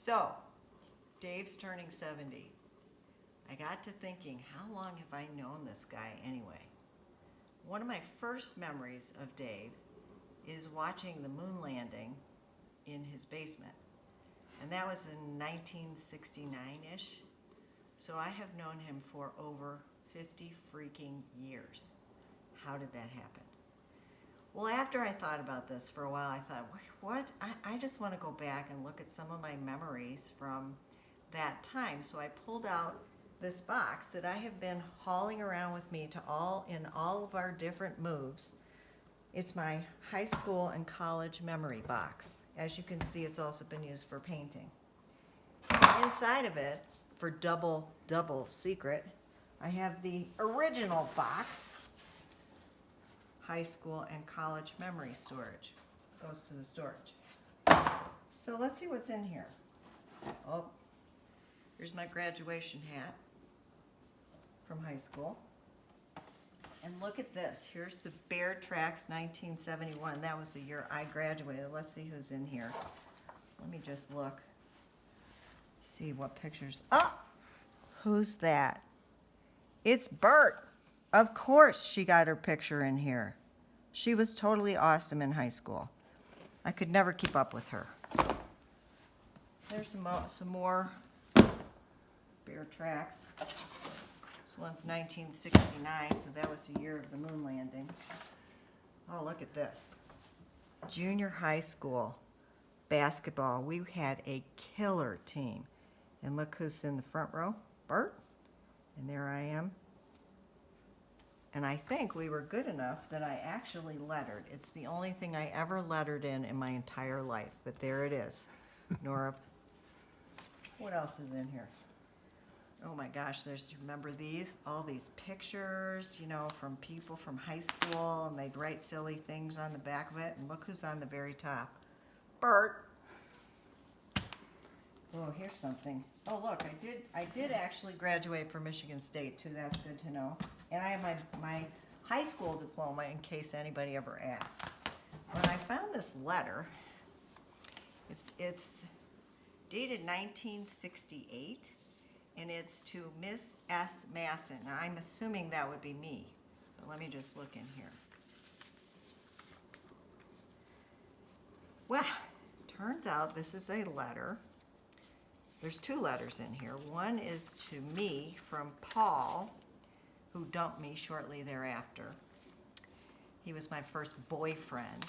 So, Dave's turning 70. I got to thinking, how long have I known this guy anyway? One of my first memories of Dave is watching the moon landing in his basement. And that was in 1969-ish. So I have known him for over 50 freaking years. How did that happen? Well, after I thought about this for a while, I thought, what? I just want to go back and look at some of my memories from that time. So I pulled out this box that I have been hauling around with me in all of our different moves. It's my high school and college memory box. As you can see, it's also been used for painting. Inside of it, for double secret, I have the original box, high school and college memory storage. Goes to the storage. So let's see what's in here. Oh, here's my graduation hat from high school. And look at this. Here's the Bear Tracks 1971. That was the year I graduated. Let's see who's in here. Let me just look. See what pictures. Oh, who's that? It's Bert. Of course she got her picture in here. She was totally awesome in high school. I could never keep up with her. There's some more Bear Tracks. This one's 1969, so that was the year of the moon landing. Oh, look at this. Junior high school basketball. We had a killer team. And look who's in the front row. Bert. And there I am. And I think we were good enough that I actually lettered. It's the only thing I ever lettered in my entire life. But there it is. Nora. What else is in here? Oh my gosh, remember these? All these pictures, from people from high school, and they'd write silly things on the back of it. And look who's on the very top. Bert. Oh, here's something. Oh, look, I did actually graduate from Michigan State, too. That's good to know. And I have my high school diploma in case anybody ever asks. When I found this letter, it's dated 1968, and it's to Miss S. Masson. Now, I'm assuming that would be me, but let me just look in here. Well, turns out this is a letter. There's two letters in here. One is to me from Paul, who dumped me shortly thereafter. He was my first boyfriend.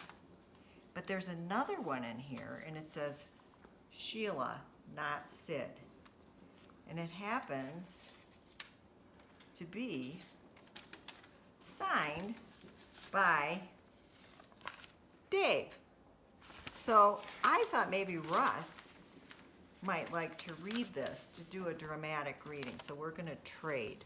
But there's another one in here, and it says, Sheila, not Sid. And it happens to be signed by Dave. So I thought maybe Russ might like to read this, to do a dramatic reading. So we're going to trade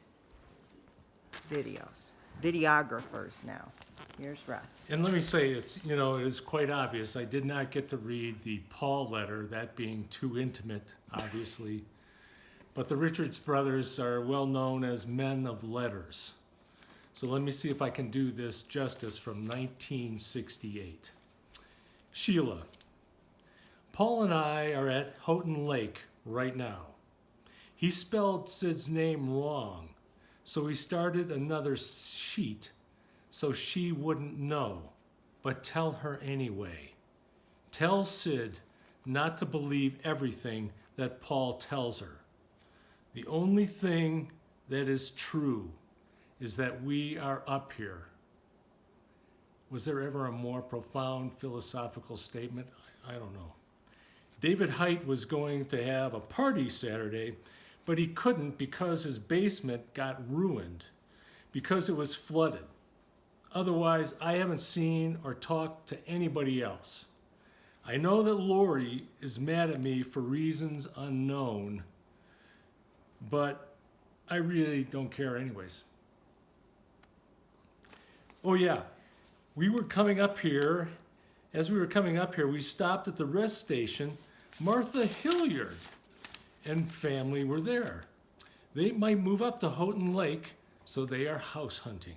videographers now. Here's Russ. And let me say, it is quite obvious. I did not get to read the Paul letter, that being too intimate, obviously. But the Richards brothers are well known as men of letters. So let me see if I can do this justice from 1968. Sheila. Paul and I are at Houghton Lake right now. He spelled Sid's name wrong, so he started another sheet so she wouldn't know, but tell her anyway. Tell Sid not to believe everything that Paul tells her. The only thing that is true is that we are up here. Was there ever a more profound philosophical statement? I don't know. David Height was going to have a party Saturday, but he couldn't because his basement got ruined, because it was flooded. Otherwise, I haven't seen or talked to anybody else. I know that Lori is mad at me for reasons unknown, but I really don't care anyways. Oh yeah, we were coming up here. As we were coming up here, we stopped at the rest station. Martha Hilliard and family were there. They might move up to Houghton Lake, so they are house hunting.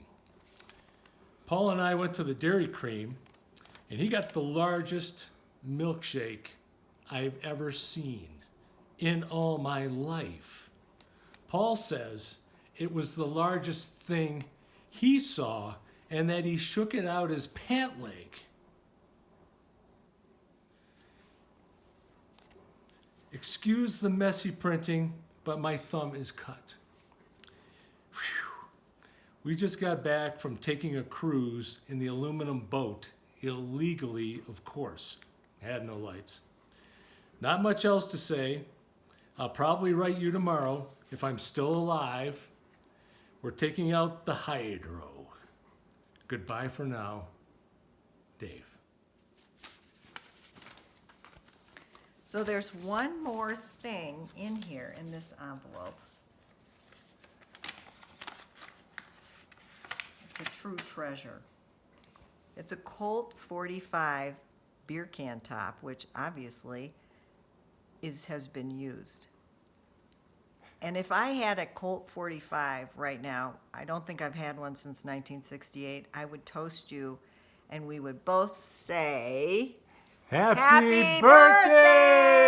Paul and I went to the Dairy Cream, and he got the largest milkshake I've ever seen. in all my life. Paul says it was the largest thing he saw and that he shook it out his pant leg. Excuse the messy printing, but my thumb is cut. Whew. We just got back from taking a cruise in the aluminum boat, illegally, of course. Had no lights. Not much else to say. I'll probably write you tomorrow if I'm still alive. We're taking out the hydro. Goodbye for now, Dave. So there's one more thing in here in this envelope. It's a true treasure. It's a Colt 45 beer can top, which obviously has been used. And if I had a Colt 45 right now, I don't think I've had one since 1968, I would toast you and we would both say, Happy Happy birthday!